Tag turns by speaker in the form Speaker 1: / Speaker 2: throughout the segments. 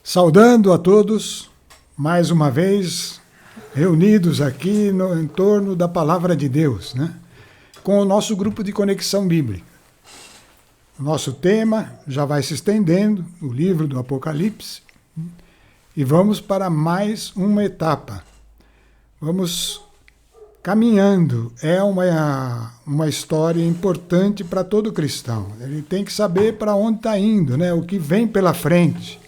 Speaker 1: Saudando a todos, mais uma vez, reunidos aqui em torno da Palavra de Deus, né? Com o nosso grupo de Conexão Bíblica. O nosso tema já vai se estendendo, o livro do Apocalipse, e vamos para mais uma etapa. Vamos caminhando. É uma história importante para todo cristão. Ele tem que saber para onde está indo, né? O que vem pela frente.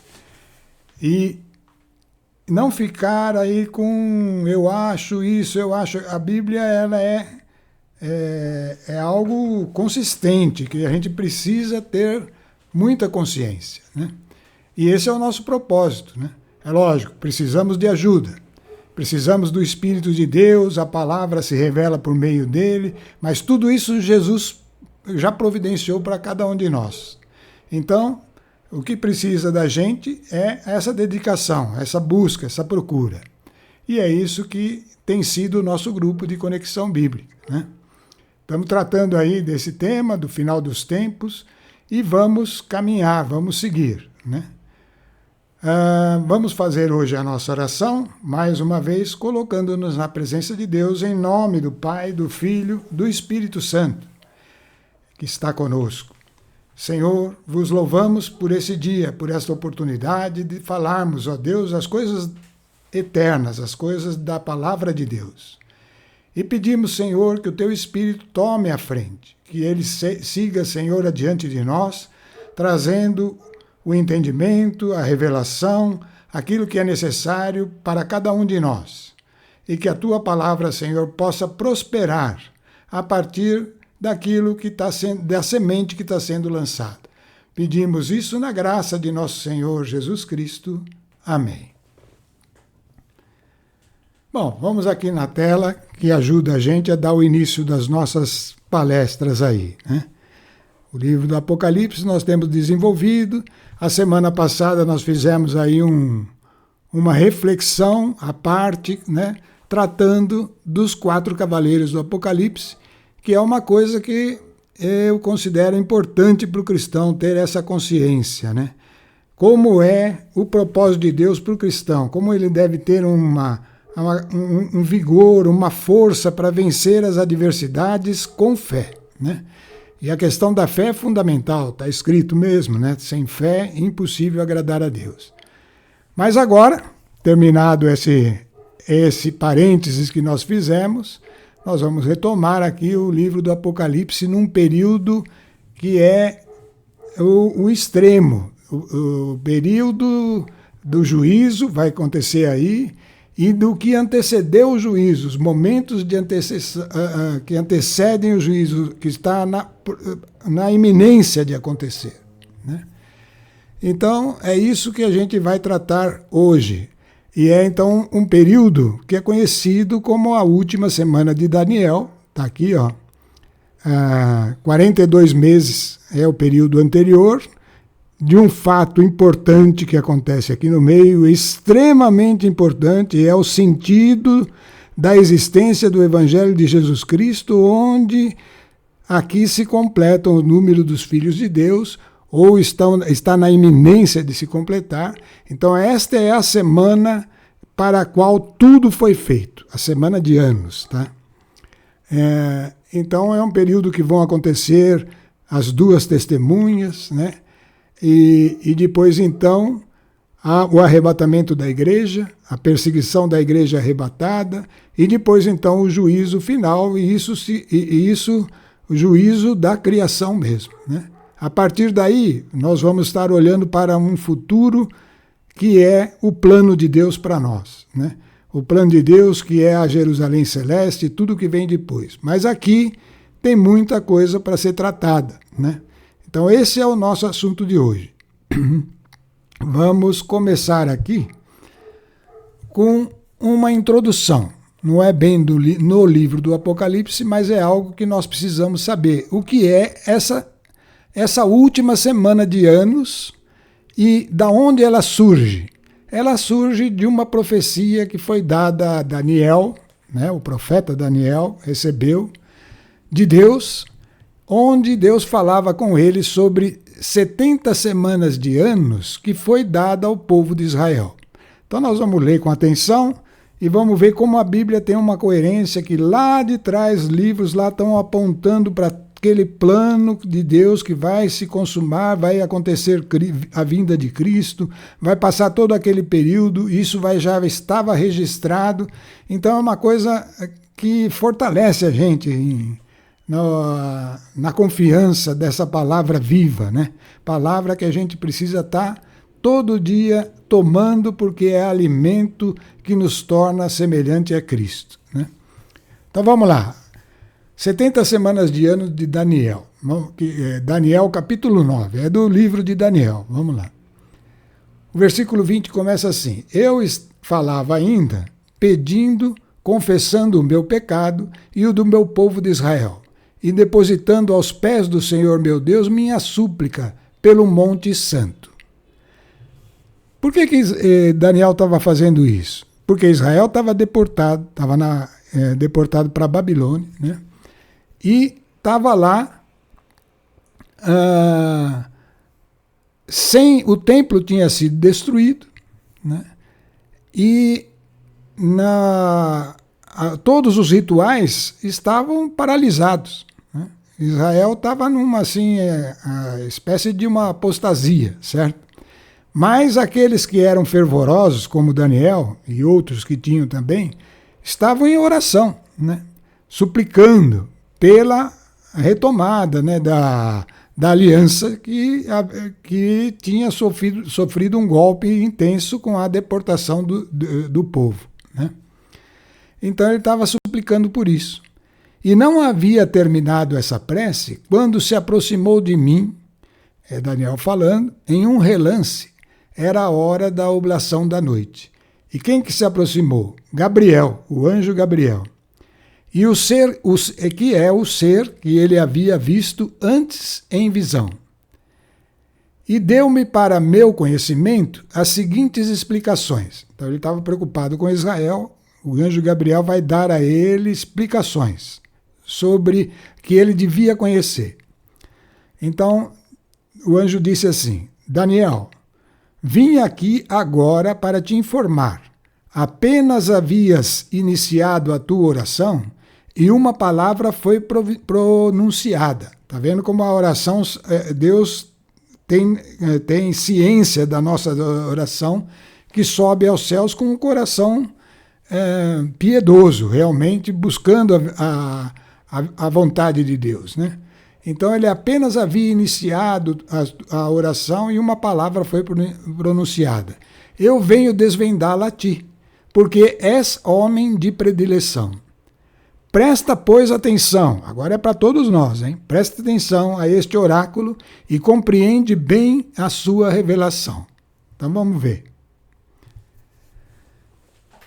Speaker 1: E não ficar aí com eu acho isso, eu acho. A Bíblia ela é algo consistente, que a gente precisa ter muita consciência, né? E esse é o nosso propósito, né? É lógico, precisamos de ajuda. Precisamos do Espírito de Deus, a palavra se revela por meio dele, mas tudo isso Jesus já providenciou para cada um de nós. Então, o que precisa da gente é essa dedicação, essa busca, essa procura. E é isso que tem sido o nosso grupo de Conexão Bíblica, né? Estamos tratando aí desse tema, do final dos tempos, e vamos caminhar, vamos seguir, né? Vamos fazer hoje a nossa oração, mais uma vez, colocando-nos na presença de Deus, em nome do Pai, do Filho, do Espírito Santo, que está conosco. Senhor, vos louvamos por esse dia, por esta oportunidade de falarmos, ó Deus, as coisas eternas, as coisas da palavra de Deus. E pedimos, Senhor, que o teu Espírito tome a frente, que ele siga, Senhor, adiante de nós, trazendo o entendimento, a revelação, aquilo que é necessário para cada um de nós. E que a tua palavra, Senhor, possa prosperar a partir daquilo que está sendo, da semente que está sendo lançada. Pedimos isso na graça de nosso Senhor Jesus Cristo. Amém. Bom, vamos aqui na tela, que ajuda a gente a dar o início das nossas palestras aí, né? O livro do Apocalipse nós temos desenvolvido. A semana passada nós fizemos aí uma reflexão à parte, né? Tratando dos 4 cavaleiros do Apocalipse, que é uma coisa que eu considero importante para o cristão ter essa consciência, né? Como é o propósito de Deus para o cristão, como ele deve ter um vigor, uma força para vencer as adversidades com fé, né? E a questão da fé é fundamental, está escrito mesmo, né? Sem fé é impossível agradar a Deus. Mas agora, terminado esse parênteses que nós fizemos, nós vamos retomar aqui o livro do Apocalipse num período que é o extremo, o período do juízo vai acontecer aí, e do que antecedeu o juízo, os momentos que antecedem o juízo, que está na iminência de acontecer, né? Então, é isso que a gente vai tratar hoje. E é, então, um período que é conhecido como a última semana de Daniel. Está aqui, ó. 42 meses é o período anterior, de um fato importante que acontece aqui no meio, extremamente importante, é o sentido da existência do Evangelho de Jesus Cristo, onde aqui se completa o número dos filhos de Deus, ou está na iminência de se completar. Então esta é a semana para a qual tudo foi feito, a semana de anos, tá? Então é um período que vão acontecer as 2 testemunhas, né? E depois, então, o arrebatamento da igreja, a perseguição da igreja arrebatada, e depois, então, o juízo final, e isso o juízo da criação mesmo, né? A partir daí, nós vamos estar olhando para um futuro que é o plano de Deus para nós, né? O plano de Deus que é a Jerusalém Celeste e tudo que vem depois. Mas aqui tem muita coisa para ser tratada, né? Então esse é o nosso assunto de hoje. Vamos começar aqui com uma introdução. Não é bem no livro do Apocalipse, mas é algo que nós precisamos saber. O que é essa última semana de anos e da onde ela surge? Ela surge de uma profecia que foi dada a Daniel, né? O profeta Daniel recebeu de Deus, onde Deus falava com ele sobre 70 semanas de anos que foi dada ao povo de Israel. Então nós vamos ler com atenção e vamos ver como a Bíblia tem uma coerência que lá de trás, livros lá estão apontando para aquele plano de Deus que vai se consumar, vai acontecer a vinda de Cristo, vai passar todo aquele período, isso já estava registrado. Então é uma coisa que fortalece a gente na confiança dessa palavra viva, né? Palavra que a gente precisa estar todo dia tomando, porque é alimento que nos torna semelhante a Cristo, né? Então vamos lá. 70 semanas de ano de Daniel. Daniel capítulo 9, é do livro de Daniel. Vamos lá. O versículo 20 começa assim: Eu falava ainda, pedindo, confessando o meu pecado e o do meu povo de Israel, e depositando aos pés do Senhor meu Deus minha súplica pelo Monte Santo. Por que Daniel estava fazendo isso? Porque Israel estava deportado, deportado para a Babilônia, né? E estava lá, o templo tinha sido destruído, né? E todos os rituais estavam paralisados, né? Israel estava numa espécie de uma apostasia, certo? Mas aqueles que eram fervorosos, como Daniel e outros que tinham também, estavam em oração, né? Suplicando pela retomada, né, da aliança que tinha sofrido um golpe intenso com a deportação do povo, né? Então ele estava suplicando por isso. E não havia terminado essa prece quando se aproximou de mim, é Daniel falando, em um relance, era a hora da oblação da noite. E quem que se aproximou? Gabriel, o anjo Gabriel. E o ser que ele havia visto antes em visão. E deu-me para meu conhecimento as seguintes explicações. Então ele estava preocupado com Israel, o anjo Gabriel vai dar a ele explicações sobre que ele devia conhecer. Então o anjo disse assim: Daniel, vim aqui agora para te informar. Apenas havias iniciado a tua oração e uma palavra foi pronunciada. Está vendo como a oração, Deus tem ciência da nossa oração, que sobe aos céus com um coração piedoso, realmente buscando a vontade de Deus, né? Então ele apenas havia iniciado a oração e uma palavra foi pronunciada. Eu venho desvendá-la a ti, porque és homem de predileção. Presta, pois, atenção, agora é para todos nós, hein? Presta atenção a este oráculo e compreende bem a sua revelação. Então vamos ver.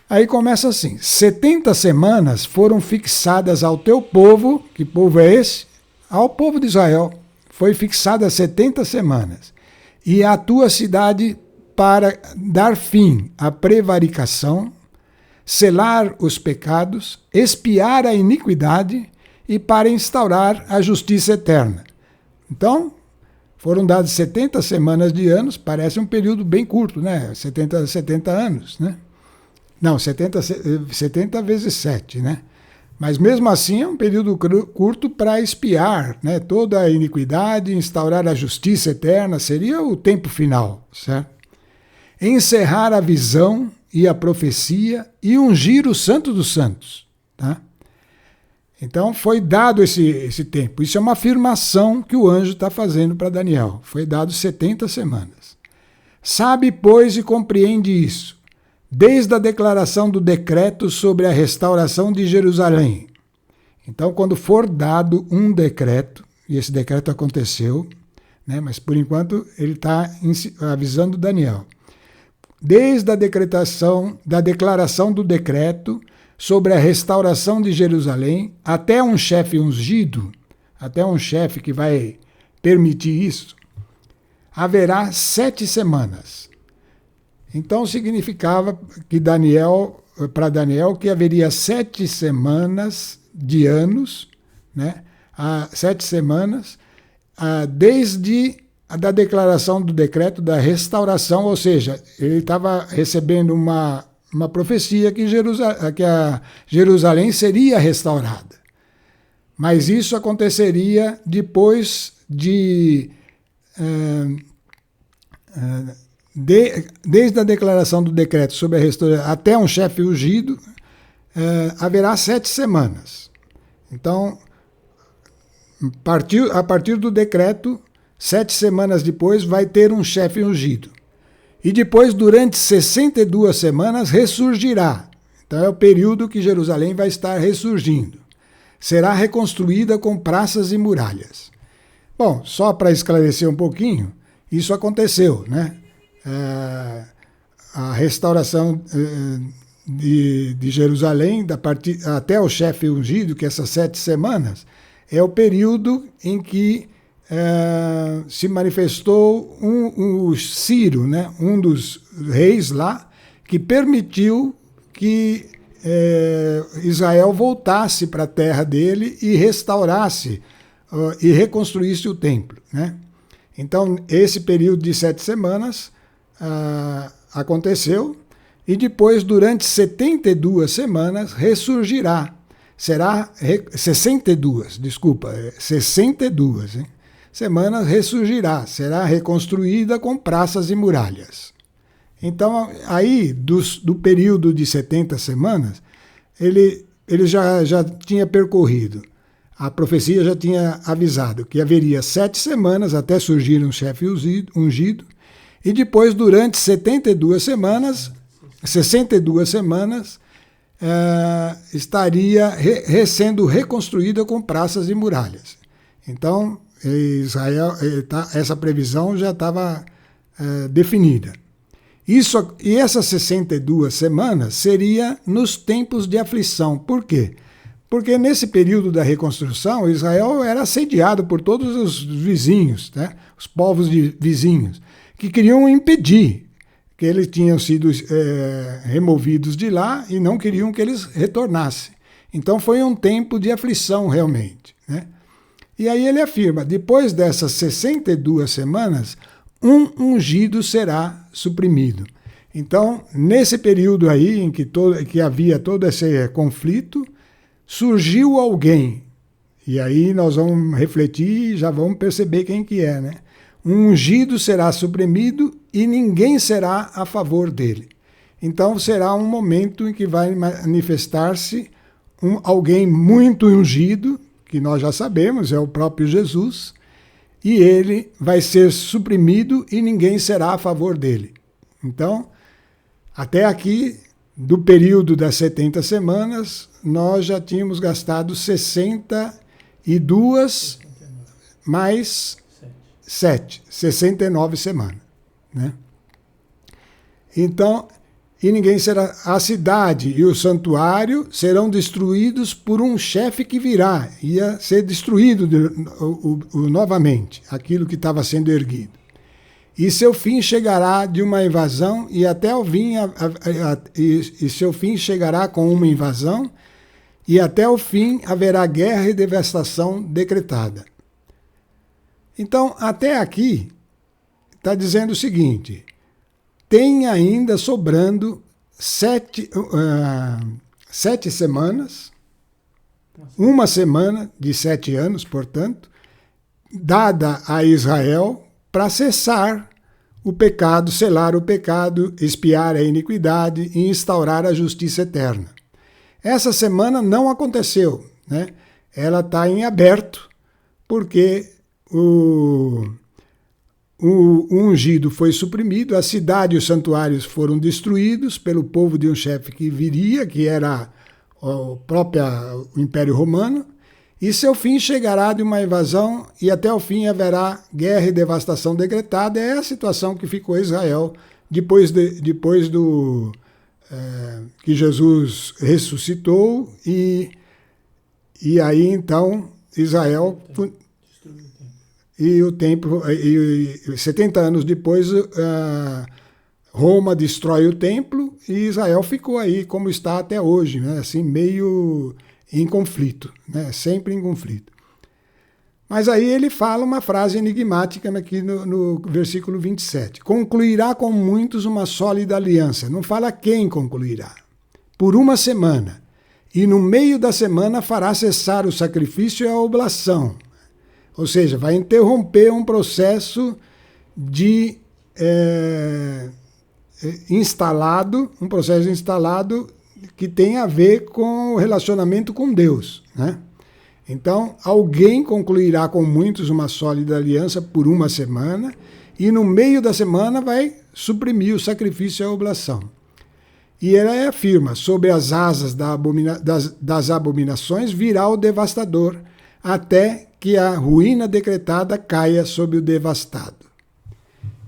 Speaker 1: Aí começa assim: 70 semanas foram fixadas ao teu povo, que povo é esse? Ao povo de Israel. Foi fixada 70 semanas. E à tua cidade para dar fim à prevaricação, selar os pecados, expiar a iniquidade e para instaurar a justiça eterna. Então, foram dadas 70 semanas de anos, parece um período bem curto, né? 70 anos, né? Não, 70 vezes 7, né? Mas mesmo assim é um período curto para expiar, né, toda a iniquidade, instaurar a justiça eterna, seria o tempo final, certo? Encerrar a visão e a profecia e ungir o Santo dos Santos, tá? Então foi dado esse tempo. Isso é uma afirmação que o anjo está fazendo para Daniel. Foi dado 70 semanas. Sabe, pois, e compreende isso, desde a declaração do decreto sobre a restauração de Jerusalém. Então, quando for dado um decreto, e esse decreto aconteceu, né, mas por enquanto ele está avisando Daniel. Desde a declaração do decreto sobre a restauração de Jerusalém, até um chefe ungido, até um chefe que vai permitir isso, haverá 7 semanas. Então significava que para Daniel, que haveria 7 semanas de anos, né? 7 semanas, desde da declaração do decreto da restauração, ou seja, ele estava recebendo uma profecia que a Jerusalém seria restaurada. Mas isso aconteceria depois desde a declaração do decreto sobre a restauração até um chefe ungido, haverá 7 semanas. Então, a partir do decreto, 7 semanas depois, vai ter um chefe ungido. E depois, durante 62 semanas, ressurgirá. Então é o período que Jerusalém vai estar ressurgindo. Será reconstruída com praças e muralhas. Bom, só para esclarecer um pouquinho, isso aconteceu, né? A restauração de Jerusalém, até o chefe ungido, que essas 7 semanas, é o período em que se manifestou o Ciro, né, um dos reis lá, que permitiu que Israel voltasse para a terra dele e restaurasse e reconstruísse o templo, né? Então, esse período de 7 semanas aconteceu, e depois, durante 72 semanas, ressurgirá. Será 62, desculpa, 62, hein? Semanas ressurgirá, será reconstruída com praças e muralhas. Então, aí, do período de 70 semanas, ele já tinha percorrido. A profecia já tinha avisado que haveria 7 semanas até surgir um chefe ungido, e depois, durante 62 semanas, estaria sendo reconstruída com praças e muralhas. Então, Israel, essa previsão já estava definida. E essas 62 semanas seria nos tempos de aflição. Por quê? Porque nesse período da reconstrução, Israel era assediado por todos os vizinhos, né? Os povos vizinhos, que queriam impedir que eles tinham sido removidos de lá e não queriam que eles retornassem. Então foi um tempo de aflição realmente, né? E aí ele afirma, depois dessas 62 semanas, um ungido será suprimido. Então, nesse período aí em que havia todo esse conflito, surgiu alguém, e aí nós vamos refletir e já vamos perceber quem que é, né? Um ungido será suprimido e ninguém será a favor dele. Então será um momento em que vai manifestar-se alguém muito ungido, que nós já sabemos, é o próprio Jesus, e ele vai ser suprimido e ninguém será a favor dele. Então, até aqui, do período das 70 semanas, nós já tínhamos gastado 62 mais 7, 69 semanas, né? Então, e ninguém será. A cidade e o santuário serão destruídos por um chefe que virá. Ia ser destruído novamente, aquilo que estava sendo erguido. E seu fim chegará de uma invasão, e até o fim, e seu fim chegará com uma invasão, e até o fim haverá guerra e devastação decretada. Então, até aqui, está dizendo o seguinte: tem ainda sobrando 7 semanas, uma semana de 7 anos, portanto, dada a Israel para cessar o pecado, selar o pecado, expiar a iniquidade e instaurar a justiça eterna. Essa semana não aconteceu, né? Ela está em aberto, porque o ungido foi suprimido, a cidade e os santuários foram destruídos pelo povo de um chefe que viria, que era o Império Romano, e seu fim chegará de uma invasão, e até o fim haverá guerra e devastação decretada. É a situação que ficou Israel depois que Jesus ressuscitou, e aí então Israel... E o templo, 70 anos depois, Roma destrói o templo e Israel ficou aí como está até hoje, né? Assim, meio em conflito, né? Sempre em conflito. Mas aí ele fala uma frase enigmática aqui no versículo 27. Concluirá com muitos uma sólida aliança. Não fala quem concluirá. Por uma semana. E no meio da semana fará cessar o sacrifício e a oblação. Ou seja, vai interromper um processo de um processo instalado que tem a ver com o relacionamento com Deus, né? Então, alguém concluirá com muitos uma sólida aliança por uma semana e no meio da semana vai suprimir o sacrifício e a oblação. E ele afirma, sobre as asas das abominações virá o devastador, até que a ruína decretada caia sobre o devastado.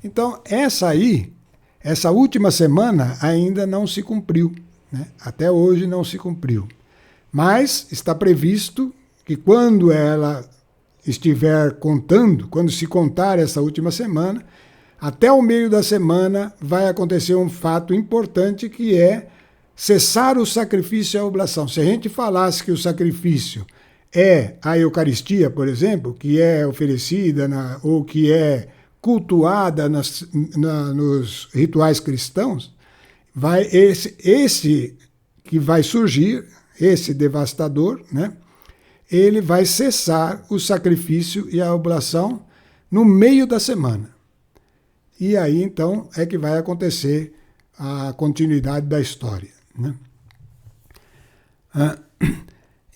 Speaker 1: Então, essa última semana ainda não se cumpriu, né? Até hoje não se cumpriu. Mas está previsto que quando ela estiver contando, quando se contar essa última semana, até o meio da semana vai acontecer um fato importante que é cessar o sacrifício e a oblação. Se a gente falasse que o sacrifício é a Eucaristia, por exemplo, que é oferecida ou que é cultuada nos rituais cristãos, esse que vai surgir, esse devastador, né? Ele vai cessar o sacrifício e a oblação no meio da semana. E aí, então, é que vai acontecer a continuidade da história, né?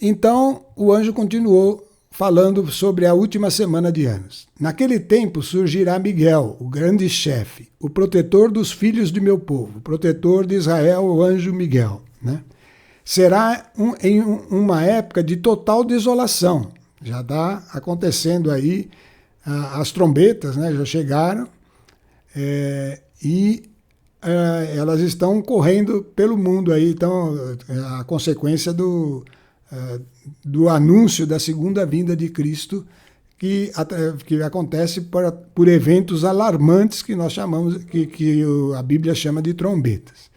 Speaker 1: Então, o anjo continuou falando sobre a última semana de anos. Naquele tempo surgirá Miguel, o grande chefe, o protetor dos filhos de meu povo, o protetor de Israel, o anjo Miguel, né? Será em uma época de total desolação. Já está acontecendo aí, as trombetas, né, já chegaram, e elas estão correndo pelo mundo aí, então a consequência do anúncio da segunda vinda de Cristo, que acontece por eventos alarmantes que nós chamamos, que a Bíblia chama de trombetas.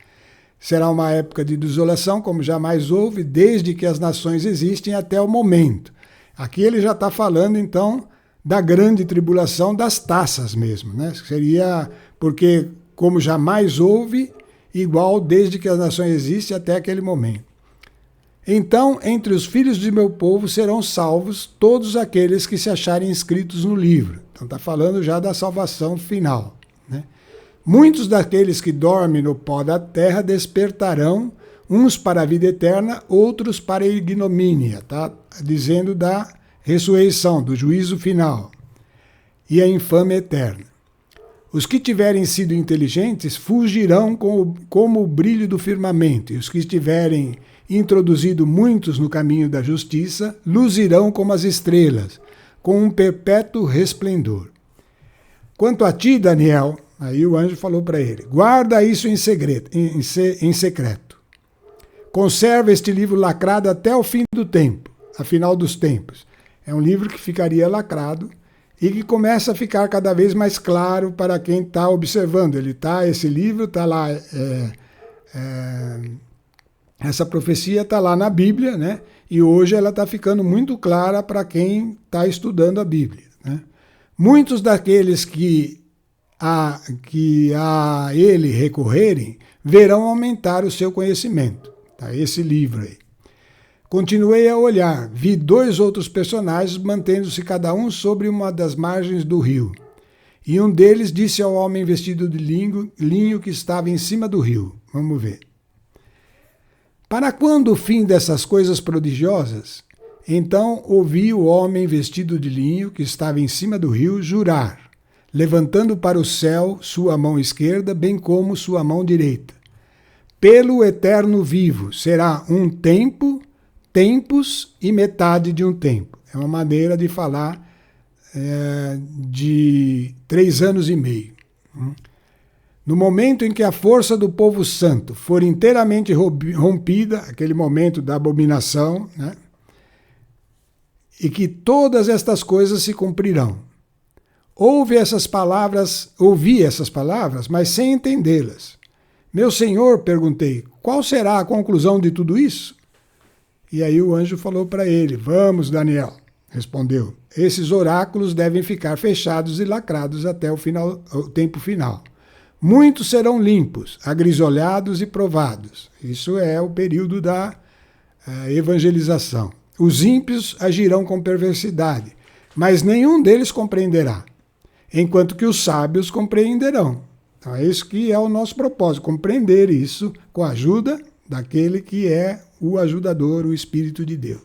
Speaker 1: Será uma época de desolação, como jamais houve, desde que as nações existem até o momento. Aqui ele já está falando, então, da grande tribulação das taças mesmo, né? Seria porque, como jamais houve, igual desde que as nações existem até aquele momento. Então, entre os filhos de meu povo serão salvos todos aqueles que se acharem inscritos no livro. Então está falando já da salvação final, né? Muitos daqueles que dormem no pó da terra despertarão, uns para a vida eterna, outros para a ignomínia, tá? Dizendo da ressurreição, do juízo final e a infâmia eterna. Os que tiverem sido inteligentes fugirão como o brilho do firmamento, e os que tiverem introduzido muitos no caminho da justiça luzirão como as estrelas, com um perpétuo resplendor. Quanto a ti, Daniel, aí o anjo falou para ele, guarda isso em secreto. Conserva este livro lacrado até o fim do tempo, a final dos tempos. É um livro que ficaria lacrado e que começa a ficar cada vez mais claro para quem está observando. Esse livro está lá, essa profecia está lá na Bíblia, né? E hoje ela está ficando muito clara para quem está estudando a Bíblia, né? Muitos daqueles que a ele recorrerem verão aumentar o seu conhecimento. Tá? Esse livro aí. Continuei a olhar, vi 2 outros personagens mantendo-se cada um sobre uma das margens do rio. E um deles disse ao homem vestido de linho que estava em cima do rio. Vamos ver. Para quando o fim dessas coisas prodigiosas? Então ouvi o homem vestido de linho que estava em cima do rio jurar, levantando para o céu sua mão esquerda, bem como sua mão direita. Pelo eterno vivo será um tempo, tempos e metade de um tempo. É uma maneira de falar de 3 anos e meio. No momento em que a força do povo santo for inteiramente rompida, aquele momento da abominação, né? E que todas estas coisas se cumprirão. Ouvi essas palavras, mas sem entendê-las. Meu senhor, perguntei, qual será a conclusão de tudo isso? E aí o anjo falou para ele, vamos, Daniel, respondeu, esses oráculos devem ficar fechados e lacrados até o tempo final. Muitos serão limpos, agrisolhados e provados. Isso é o período da evangelização. Os ímpios agirão com perversidade, mas nenhum deles compreenderá, enquanto que os sábios compreenderão. Então é isso que é o nosso propósito, compreender isso com a ajuda daquele que é o ajudador, o Espírito de Deus.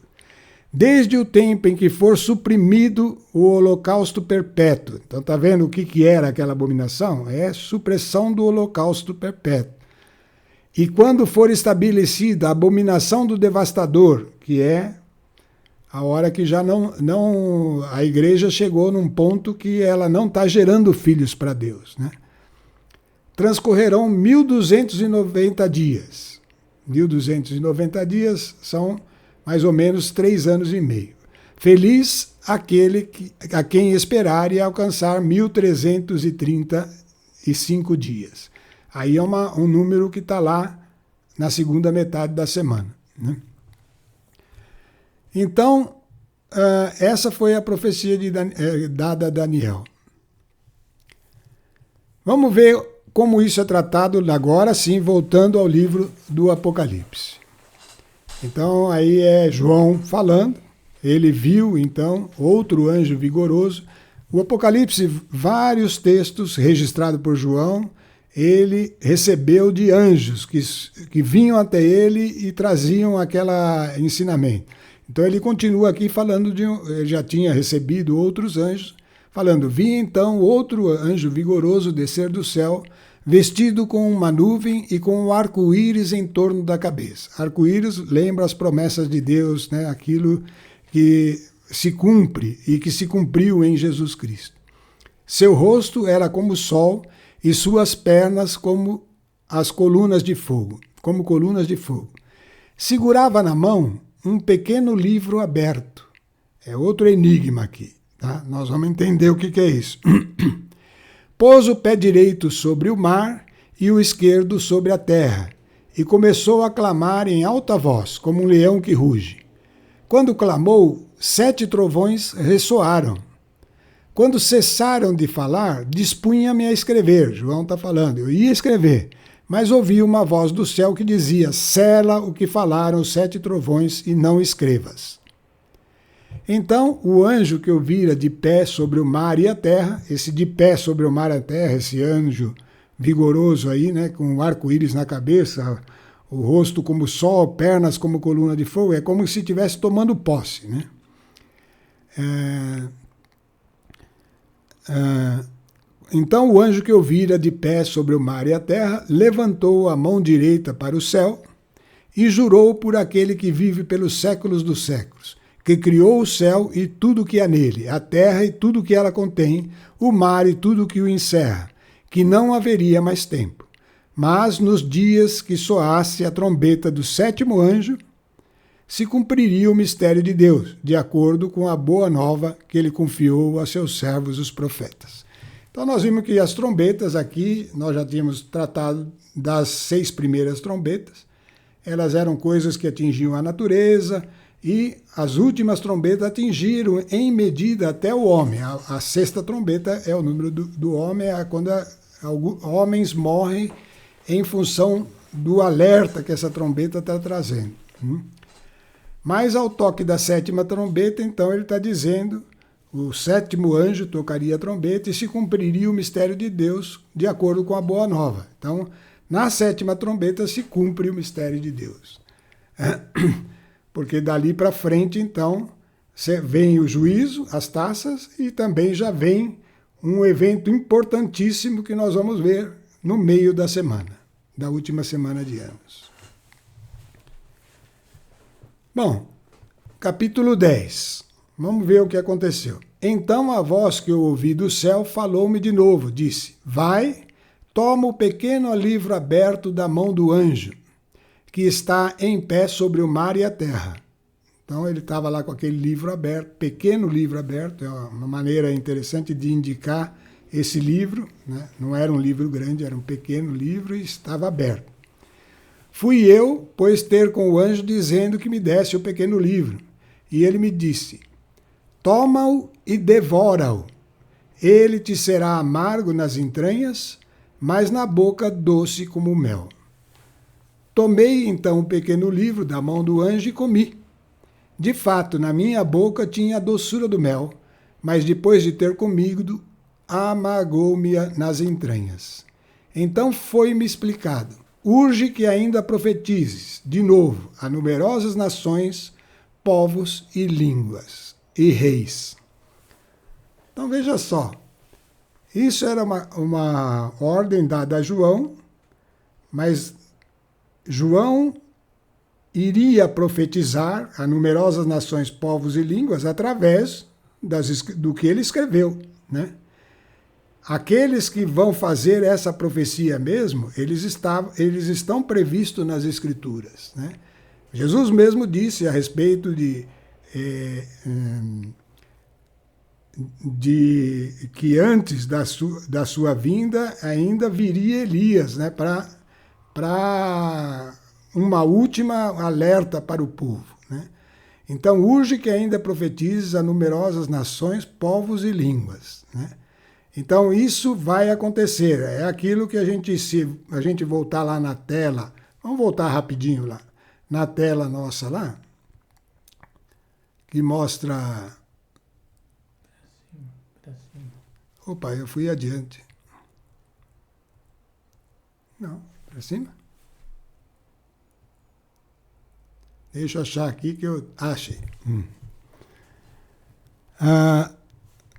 Speaker 1: Desde o tempo em que for suprimido o holocausto perpétuo. Então está vendo o que era aquela abominação? É supressão do holocausto perpétuo. E quando for estabelecida a abominação do devastador, que é a hora que já a igreja chegou num ponto que ela não está gerando filhos para Deus, né? Transcorrerão 1.290 dias. 1.290 dias são mais ou menos 3 anos e meio. Feliz aquele a quem esperar e alcançar 1.335 dias. Aí é um número que está lá na segunda metade da semana, né? Então, essa foi a profecia dada a Daniel. Vamos ver como isso é tratado agora sim, voltando ao livro do Apocalipse. Então, aí é João falando, ele viu, então, outro anjo vigoroso. O Apocalipse, vários textos registrados por João, ele recebeu de anjos que vinham até ele e traziam aquele ensinamento. Então, ele continua aqui falando ele já tinha recebido outros anjos, falando, vi então outro anjo vigoroso descer do céu, vestido com uma nuvem e com um arco-íris em torno da cabeça. Arco-íris lembra as promessas de Deus, né? Aquilo que se cumpre e que se cumpriu em Jesus Cristo. Seu rosto era como o sol e suas pernas como as colunas de fogo, como colunas de fogo. Segurava na mão um pequeno livro aberto. É outro enigma aqui, tá? Nós vamos entender o que é isso. Pôs o pé direito sobre o mar e o esquerdo sobre a terra, e começou a clamar em alta voz, como um leão que ruge. Quando clamou, 7 trovões ressoaram. Quando cessaram de falar, dispunha-me a escrever. João está falando, eu ia escrever, mas ouvi uma voz do céu que dizia, sela o que falaram os 7 trovões e não escrevas. Então o anjo que eu vira de pé sobre o mar e a terra, esse de pé sobre o mar e a terra, esse anjo vigoroso aí, né, com o arco-íris na cabeça, o rosto como o sol, pernas como coluna de fogo, é como se estivesse tomando posse, né? Então o anjo que eu vira de pé sobre o mar e a terra levantou a mão direita para o céu e jurou por aquele que vive pelos séculos dos séculos, que criou o céu e tudo o que há nele, a terra e tudo o que ela contém, o mar e tudo o que o encerra, que não haveria mais tempo. Mas nos dias que soasse a trombeta do 7º anjo, se cumpriria o mistério de Deus, de acordo com a boa nova que ele confiou a seus servos, os profetas. Então nós vimos que as trombetas aqui, nós já tínhamos tratado das 6 primeiras trombetas, elas eram coisas que atingiam a natureza, e as últimas trombetas atingiram em medida até o homem. A 6ª trombeta é o número do homem, é quando homens morrem em função do alerta que essa trombeta está trazendo. Mas ao toque da 7ª trombeta, então ele está dizendo, o 7º anjo tocaria a trombeta e se cumpriria o mistério de Deus de acordo com a boa nova. Então, na 7ª trombeta se cumpre o mistério de Deus. Porque dali para frente, então, vem o juízo, as taças, e também já vem um evento importantíssimo que nós vamos ver no meio da semana, da última semana de anos. Bom, capítulo 10. Vamos ver o que aconteceu. Então a voz que eu ouvi do céu falou-me de novo, disse, vai, toma o pequeno livro aberto da mão do anjo, que está em pé sobre o mar e a terra. Então ele estava lá com aquele livro aberto, pequeno livro aberto, é uma maneira interessante de indicar esse livro, né? Não era um livro grande, era um pequeno livro e estava aberto. Fui eu, pois ter com o anjo dizendo que me desse o pequeno livro. E ele me disse, toma-o e devora-o. Ele te será amargo nas entranhas, mas na boca doce como mel. Tomei então um pequeno livro da mão do anjo e comi. De fato, na minha boca tinha a doçura do mel, mas depois de ter comido, amargou-me nas entranhas. Então foi-me explicado: urge que ainda profetizes, de novo, a numerosas nações, povos e línguas, e reis. Então veja só, isso era uma ordem dada a João, mas João iria profetizar a numerosas nações, povos e línguas através do que ele escreveu, né? Aqueles que vão fazer essa profecia mesmo, eles estão previstos nas Escrituras, né? Jesus mesmo disse a respeito de que antes da sua vinda ainda viria Elias, né, para uma última alerta para o povo, né? Então, urge que ainda profetizes a numerosas nações, povos e línguas, né? Então, isso vai acontecer. É aquilo que se a gente voltar lá na tela, vamos voltar rapidinho lá, na tela nossa lá, que mostra... Opa, eu fui adiante. Não, para cima? Deixa eu achar aqui que eu achei.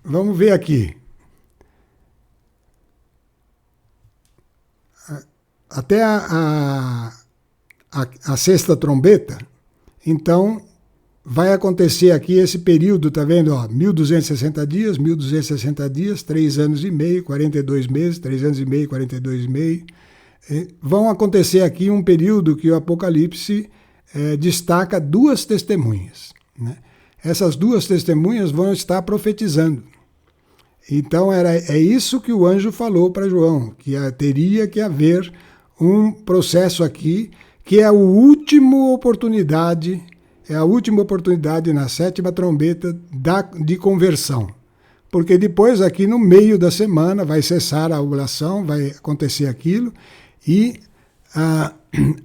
Speaker 1: Vamos ver aqui. Até a sexta trombeta, então vai acontecer aqui esse período, tá vendo? Ó, 1260 dias, 1260 dias, 3 anos e meio, 42 meses, 3 anos e meio, 42 e meio. Vão acontecer aqui um período que o Apocalipse destaca 2 testemunhas, né? Essas 2 testemunhas vão estar profetizando. Então é isso que o anjo falou para João, que teria que haver um processo aqui, que é a última oportunidade na 7ª trombeta de conversão. Porque depois aqui no meio da semana vai cessar a oblação, vai acontecer aquilo, e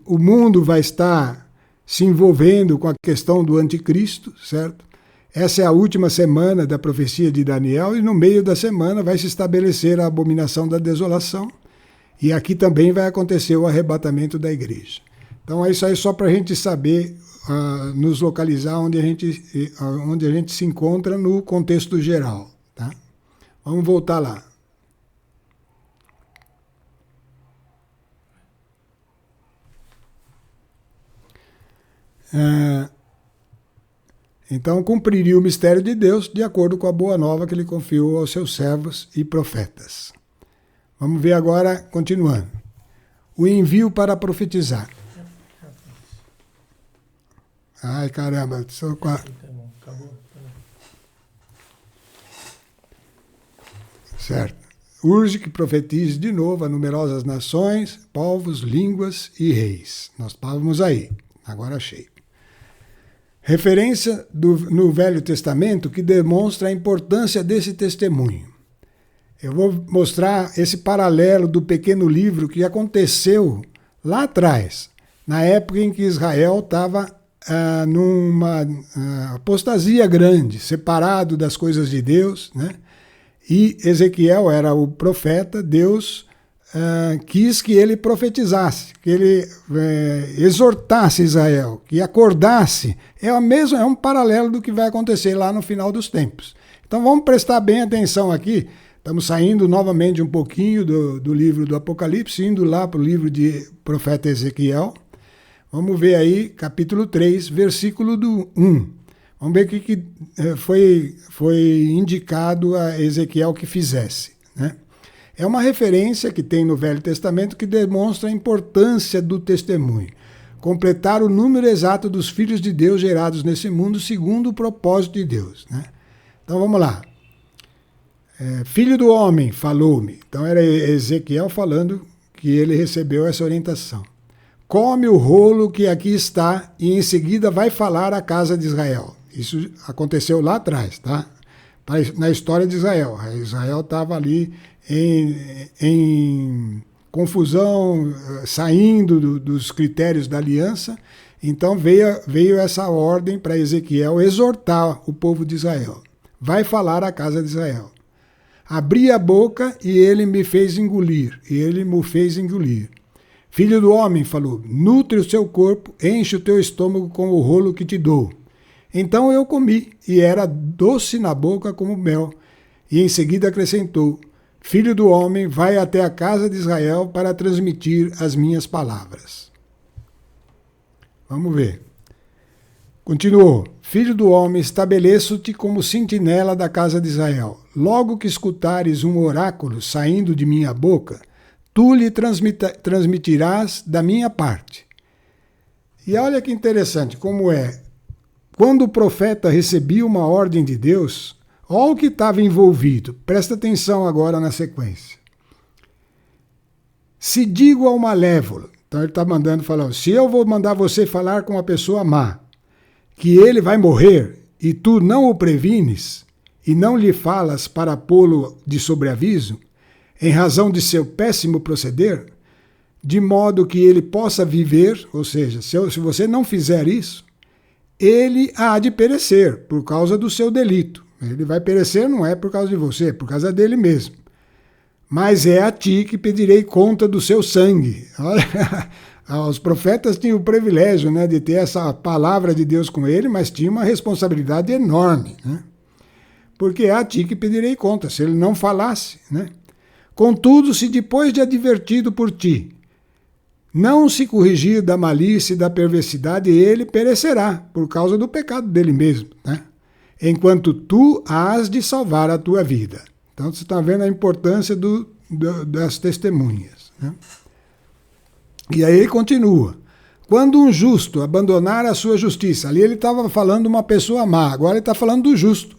Speaker 1: o mundo vai estar se envolvendo com a questão do anticristo, certo? Essa é a última semana da profecia de Daniel, e no meio da semana vai se estabelecer a abominação da desolação, e aqui também vai acontecer o arrebatamento da igreja. Então é isso aí, só para a gente saber nos localizar onde a gente se encontra no contexto geral, tá? Vamos voltar lá. Então cumpriria o mistério de Deus de acordo com a boa nova que ele confiou aos seus servos e profetas. Vamos ver agora, continuando. O envio para profetizar. Ai, caramba, sou quase... Certo. Urge que profetize de novo a numerosas nações, povos, línguas e reis. Nós estávamos aí, agora achei. Referência no Velho Testamento que demonstra a importância desse testemunho. Eu vou mostrar esse paralelo do pequeno livro que aconteceu lá atrás, na época em que Israel estava numa apostasia grande, separado das coisas de Deus, né? E Ezequiel era o profeta. Deus quis que ele profetizasse, que ele exortasse Israel, que acordasse. É um paralelo do que vai acontecer lá no final dos tempos. Então vamos prestar bem atenção aqui. Estamos saindo novamente um pouquinho do livro do Apocalipse, indo lá para o livro de profeta Ezequiel. Vamos ver aí, capítulo 3, versículo 1. Vamos ver o que foi indicado a Ezequiel que fizesse, né? É uma referência que tem no Velho Testamento que demonstra a importância do testemunho. Completar o número exato dos filhos de Deus gerados nesse mundo segundo o propósito de Deus, né? Então vamos lá. Filho do homem, falou-me. Então era Ezequiel falando que ele recebeu essa orientação. Come o rolo que aqui está e em seguida vai falar à casa de Israel. Isso aconteceu lá atrás, tá? Na história de Israel. Israel estava ali em confusão, saindo dos critérios da aliança. Então veio essa ordem para Ezequiel exortar o povo de Israel. Vai falar à casa de Israel. Abri a boca e ele me fez engolir. E ele me fez engolir. Filho do homem, falou, nutre o seu corpo, enche o teu estômago com o rolo que te dou. Então eu comi, e era doce na boca como mel. E em seguida acrescentou, Filho do homem, vai até a casa de Israel para transmitir as minhas palavras. Vamos ver. Continuou. Filho do homem, estabeleço-te como sentinela da casa de Israel. Logo que escutares um oráculo saindo de minha boca, tu lhe transmitirás da minha parte. E olha que interessante como é. Quando o profeta recebia uma ordem de Deus, olha o que estava envolvido. Presta atenção agora na sequência. Se digo ao malévolo, então ele está mandando falar, se eu vou mandar você falar com uma pessoa má, que ele vai morrer, e tu não o prevines, e não lhe falas para pô-lo de sobreaviso, em razão de seu péssimo proceder, de modo que ele possa viver, ou seja, se você não fizer isso, ele há de perecer por causa do seu delito. Ele vai perecer não é por causa de você, é por causa dele mesmo. Mas é a ti que pedirei conta do seu sangue. Olha, os profetas tinham o privilégio, né, de ter essa palavra de Deus com ele, mas tinha uma responsabilidade enorme, né? Porque é a ti que pedirei conta, se ele não falasse, né? Contudo, se depois de advertido por ti, não se corrigir da malícia e da perversidade, ele perecerá, por causa do pecado dele mesmo, né? Enquanto tu hás de salvar a tua vida. Então, você está vendo a importância das testemunhas, né? E aí ele continua. Quando um justo abandonar a sua justiça, ali ele estava falando de uma pessoa má, agora ele está falando do justo.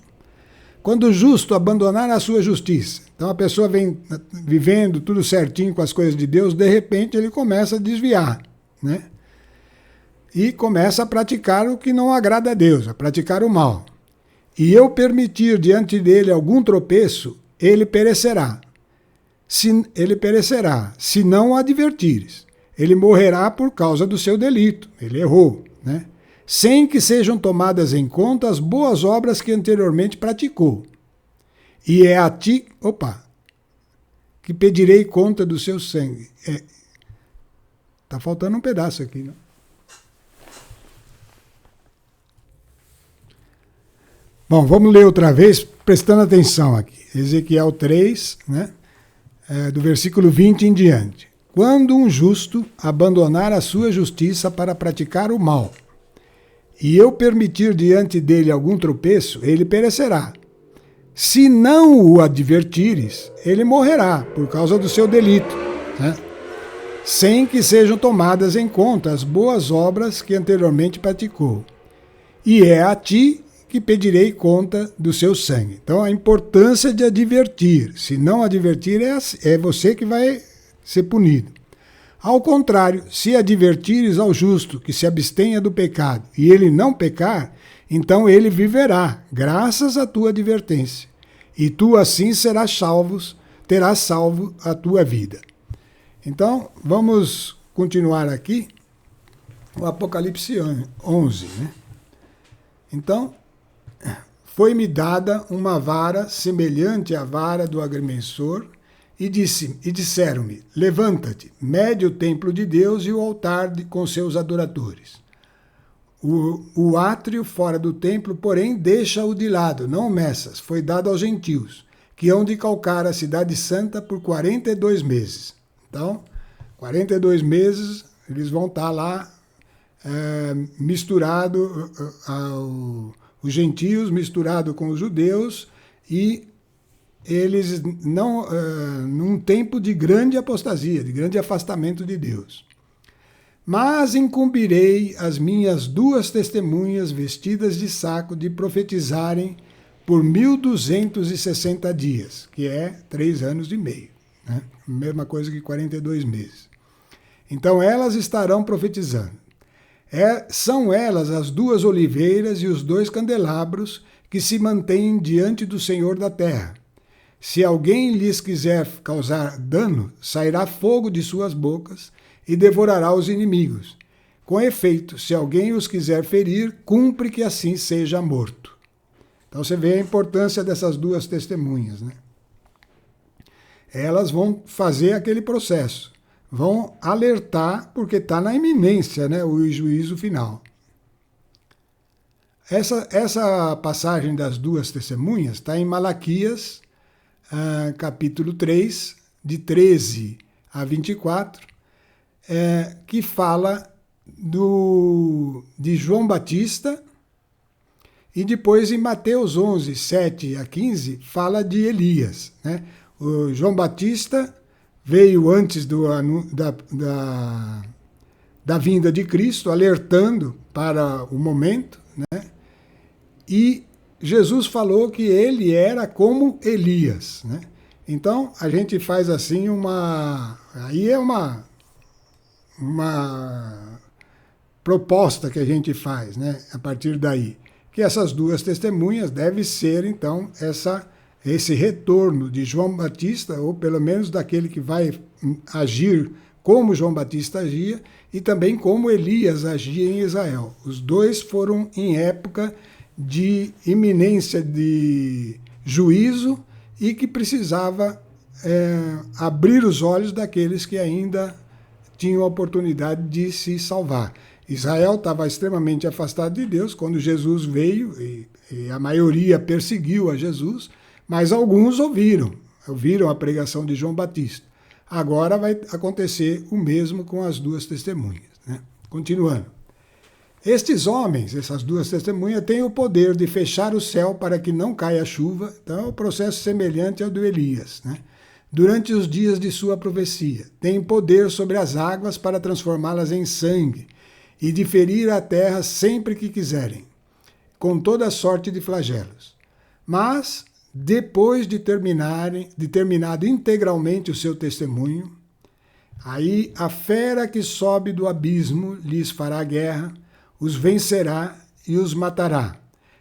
Speaker 1: Quando o justo abandonar a sua justiça, então a pessoa vem vivendo tudo certinho com as coisas de Deus, de repente ele começa a desviar, né? E começa a praticar o que não agrada a Deus, a praticar o mal. E eu permitir diante dele algum tropeço, ele perecerá. Se não o advertires. Ele morrerá por causa do seu delito. Ele errou, né? Sem que sejam tomadas em conta as boas obras que anteriormente praticou. E é a ti, que pedirei conta do seu sangue. Tá faltando um pedaço aqui, né? Bom, vamos ler outra vez, prestando atenção aqui. Ezequiel 3, né? Do versículo 20 em diante. Quando um justo abandonar a sua justiça para praticar o mal, e eu permitir diante dele algum tropeço, ele perecerá. Se não o advertires, ele morrerá por causa do seu delito, né? Sem que sejam tomadas em conta as boas obras que anteriormente praticou. E é a ti que pedirei conta do seu sangue. Então, a importância de advertir. Se não advertir, é você que vai ser punido. Ao contrário, se advertires ao justo que se abstenha do pecado e ele não pecar, então ele viverá, graças à tua advertência. E tu assim terás salvo a tua vida. Então, vamos continuar aqui, o Apocalipse 11, né? Então, foi-me dada uma vara semelhante à vara do agrimensor, e disseram-me, levanta-te, mede o templo de Deus e o altar com seus adoradores. O átrio fora do templo, porém, deixa-o de lado, não o meças, foi dado aos gentios, que hão de calcar a cidade santa por 42 meses. Então, 42 meses, eles vão estar lá misturado os gentios misturado com os judeus, e eles não num tempo de grande apostasia, de grande afastamento de Deus. Mas incumbirei as minhas 2 testemunhas vestidas de saco de profetizarem por 1260 dias, que é 3 anos e meio, né? Mesma coisa que 42 meses. Então elas estarão profetizando. São elas as duas oliveiras e os dois candelabros que se mantêm diante do Senhor da terra. Se alguém lhes quiser causar dano, sairá fogo de suas bocas e devorará os inimigos. Com efeito, se alguém os quiser ferir, cumpre que assim seja morto. Então você vê a importância dessas duas testemunhas, né? Elas vão fazer aquele processo, vão alertar, porque está na iminência, né, o juízo final. Essa passagem das duas testemunhas está em Malaquias, capítulo 3, de 13 a 24, que fala de João Batista, e depois em Mateus 11, 7 a 15, fala de Elias, né? O João Batista veio antes da vinda de Cristo, alertando para o momento, né? E Jesus falou que ele era como Elias, né? Então a gente faz assim aí é uma proposta que a gente faz, né? A partir daí, que essas duas testemunhas devem ser então esse retorno de João Batista, ou pelo menos daquele que vai agir como João Batista agia, e também como Elias agia em Israel. Os dois foram em época de iminência de juízo e que precisava abrir os olhos daqueles que ainda tinham a oportunidade de se salvar. Israel estava extremamente afastado de Deus quando Jesus veio, e a maioria perseguiu a Jesus, mas alguns ouviram a pregação de João Batista. Agora vai acontecer o mesmo com as duas testemunhas, né? Continuando. Estes homens, essas duas testemunhas, têm o poder de fechar o céu para que não caia chuva. Então é um processo semelhante ao do Elias, né? Durante os dias de sua profecia. Têm poder sobre as águas para transformá-las em sangue e de ferir a terra sempre que quiserem, com toda sorte de flagelos. Mas, depois de terminado integralmente o seu testemunho, aí a fera que sobe do abismo lhes fará guerra, os vencerá e os matará.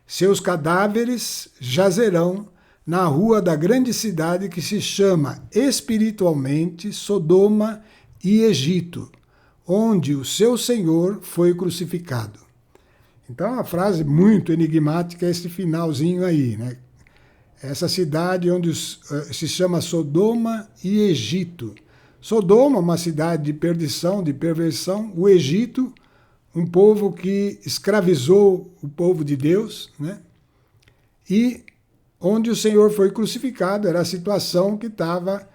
Speaker 1: Seus cadáveres jazerão na rua da grande cidade que se chama espiritualmente Sodoma e Egito, onde o seu Senhor foi crucificado. Então, a frase muito enigmática é esse finalzinho aí, né? Essa cidade onde se chama Sodoma e Egito. Sodoma, uma cidade de perdição, de perversão. O Egito, um povo que escravizou o povo de Deus, né? E onde o Senhor foi crucificado, era a situação que estava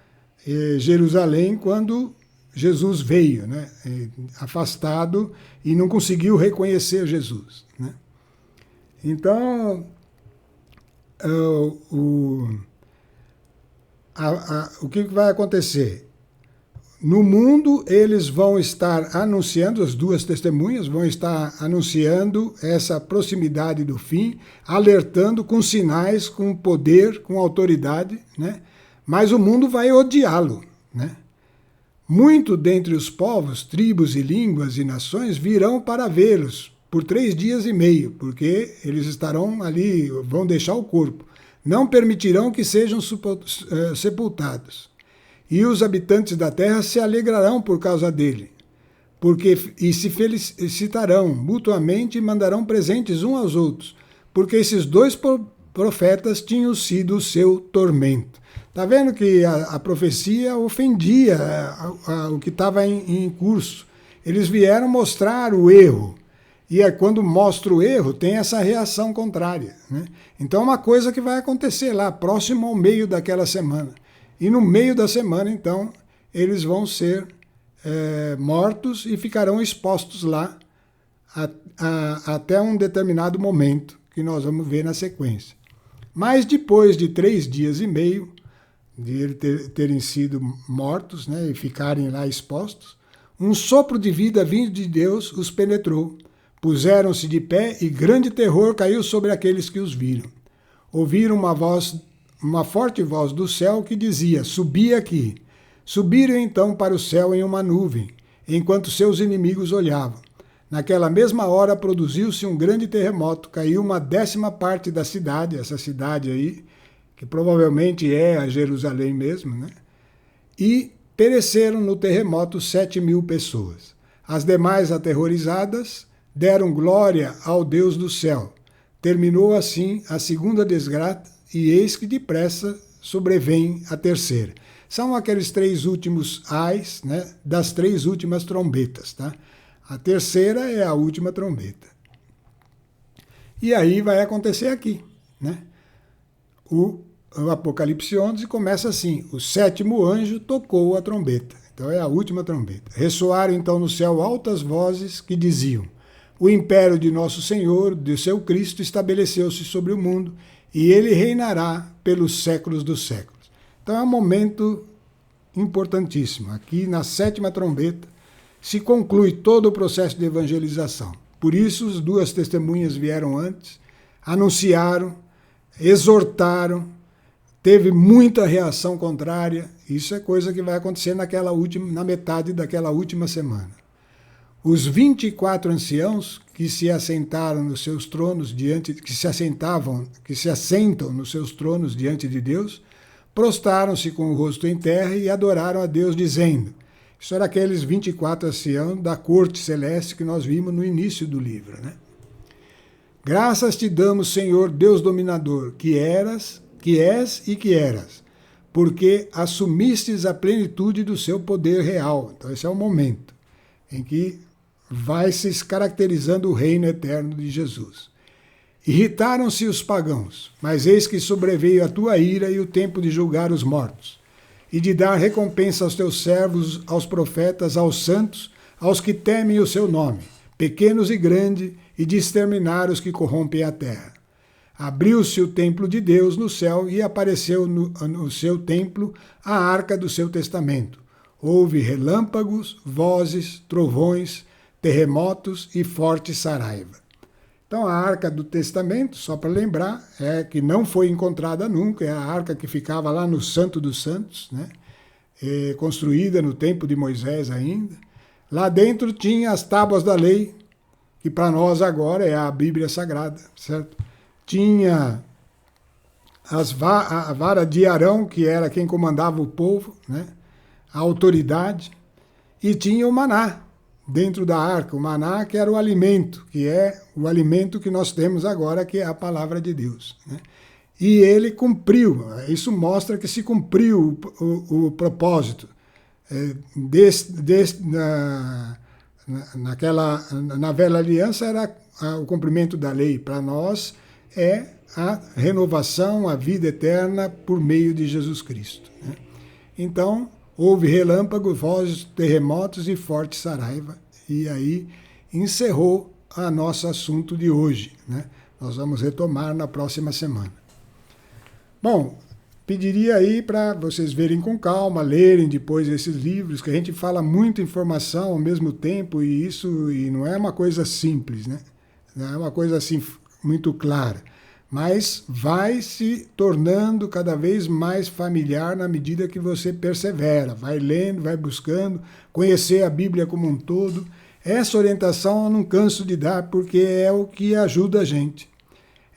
Speaker 1: Jerusalém quando Jesus veio, né? Afastado e não conseguiu reconhecer Jesus, né? Então, o que vai acontecer? No mundo, eles vão estar anunciando, as duas testemunhas vão estar anunciando essa proximidade do fim, alertando com sinais, com poder, com autoridade, né? Mas o mundo vai odiá-lo, né? Muito dentre os povos, tribos e línguas e nações virão para vê-los por 3 dias e meio, porque eles estarão ali, vão deixar o corpo. Não permitirão que sejam sepultados. E os habitantes da terra se alegrarão por causa dele, e se felicitarão mutuamente e mandarão presentes uns aos outros, porque esses dois profetas tinham sido o seu tormento. Está vendo que a profecia ofendia o que estava em curso. Eles vieram mostrar o erro. E quando mostra o erro, tem essa reação contrária, né? Então é uma coisa que vai acontecer lá, próximo ao meio daquela semana. E no meio da semana, então, eles vão ser mortos e ficarão expostos lá até um determinado momento, que nós vamos ver na sequência. Mas depois de 3 dias e meio, de eles terem sido mortos, né, e ficarem lá expostos, um sopro de vida vindo de Deus os penetrou. Puseram-se de pé e grande terror caiu sobre aqueles que os viram. Ouviram uma forte voz do céu que dizia: subi aqui. Subiram então para o céu em uma nuvem, enquanto seus inimigos olhavam. Naquela mesma hora produziu-se um grande terremoto, caiu uma 10ª parte da cidade, essa cidade aí, que provavelmente é a Jerusalém mesmo, né? E pereceram no terremoto 7.000 pessoas. As demais, aterrorizadas, deram glória ao Deus do céu. Terminou assim a segunda desgraça, e eis que depressa sobrevém a terceira. São aqueles 3 últimos ais, né, das 3 últimas trombetas, tá? A terceira é a última trombeta. E aí vai acontecer aqui, né? O Apocalipse 11 começa assim: o 7º anjo tocou a trombeta. Então é a última trombeta. Ressoaram então no céu altas vozes que diziam: o império de nosso Senhor, de seu Cristo, estabeleceu-se sobre o mundo, e ele reinará pelos séculos dos séculos. Então é um momento importantíssimo. Aqui na 7ª trombeta se conclui todo o processo de evangelização. Por isso as 2 testemunhas vieram antes, anunciaram, exortaram, teve muita reação contrária. Isso é coisa que vai acontecer na metade daquela última semana. Os 24 anciãos que se assentaram nos seus tronos que se assentam nos seus tronos diante de Deus, prostaram-se com o rosto em terra e adoraram a Deus, dizendo: isso era aqueles 24 anciãos da corte celeste que nós vimos no início do livro, né? Graças te damos, Senhor, Deus dominador, que és e que eras, porque assumistes a plenitude do seu poder real. Então esse é o momento em que vai se caracterizando o reino eterno de Jesus. Irritaram-se os pagãos, mas eis que sobreveio a tua ira e o tempo de julgar os mortos, e de dar recompensa aos teus servos, aos profetas, aos santos, aos que temem o seu nome, pequenos e grandes, e de exterminar os que corrompem a terra. Abriu-se o templo de Deus no céu e apareceu no seu templo a arca do seu testamento. Houve relâmpagos, vozes, trovões, terremotos e forte saraiva. Então a arca do testamento, só para lembrar, é que não foi encontrada nunca, é a arca que ficava lá no Santo dos Santos, né? Construída no tempo de Moisés ainda. Lá dentro tinha as tábuas da lei, que para nós agora é a Bíblia Sagrada, certo? Tinha a vara de Arão, que era quem comandava o povo, né? A autoridade, e tinha o maná dentro da arca, o maná que era o alimento, que é o alimento que nós temos agora, que é a palavra de Deus, né? E ele cumpriu, isso mostra que se cumpriu o propósito. Na velha aliança era o cumprimento da lei, para nós é a renovação, a vida eterna por meio de Jesus Cristo, né? Então, houve relâmpagos, vozes, terremotos e forte saraiva. E aí encerrou o nosso assunto de hoje, né? Nós vamos retomar na próxima semana. Bom, pediria aí para vocês verem com calma, lerem depois esses livros, que a gente fala muita informação ao mesmo tempo, e não é uma coisa simples, né? Não é uma coisa assim muito clara. Mas vai se tornando cada vez mais familiar na medida que você persevera, vai lendo, vai buscando, conhecer a Bíblia como um todo. Essa orientação eu não canso de dar, porque é o que ajuda a gente.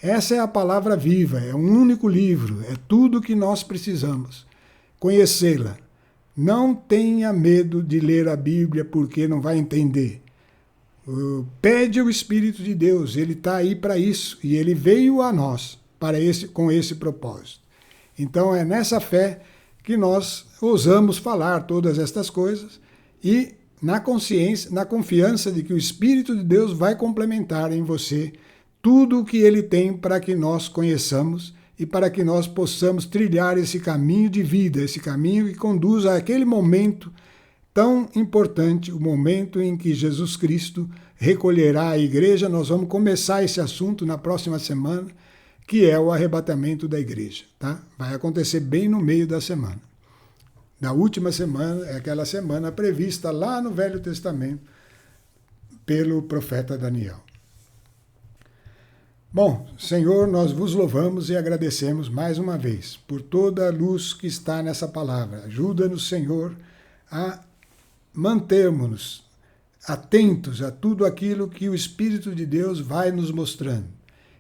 Speaker 1: Essa é a palavra viva, é um único livro, é tudo o que nós precisamos. Conhecê-la. Não tenha medo de ler a Bíblia porque não vai entender. Pede o Espírito de Deus, ele está aí para isso, e ele veio a nós com esse propósito. Então é nessa fé que nós ousamos falar todas estas coisas, e na confiança de que o Espírito de Deus vai complementar em você tudo o que ele tem para que nós conheçamos e para que nós possamos trilhar esse caminho de vida, esse caminho que conduz àquele momento tão importante, o momento em que Jesus Cristo recolherá a igreja. Nós vamos começar esse assunto na próxima semana, que é o arrebatamento da igreja, tá? Vai acontecer bem no meio da semana. Da última semana, é aquela semana prevista lá no Velho Testamento pelo profeta Daniel. Bom, Senhor, nós vos louvamos e agradecemos mais uma vez por toda a luz que está nessa palavra. Ajuda-nos, Senhor, a mantermos-nos atentos a tudo aquilo que o Espírito de Deus vai nos mostrando.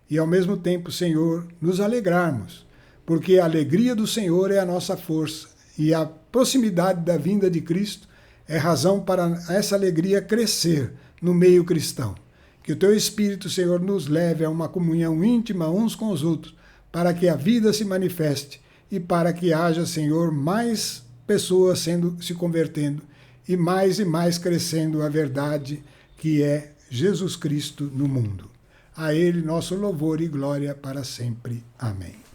Speaker 1: E ao mesmo tempo, Senhor, nos alegrarmos, porque a alegria do Senhor é a nossa força e a proximidade da vinda de Cristo é razão para essa alegria crescer no meio cristão. Que o Teu Espírito, Senhor, nos leve a uma comunhão íntima uns com os outros, para que a vida se manifeste e para que haja, Senhor, mais pessoas se convertendo e mais crescendo a verdade que é Jesus Cristo no mundo. A Ele nosso louvor e glória para sempre. Amém.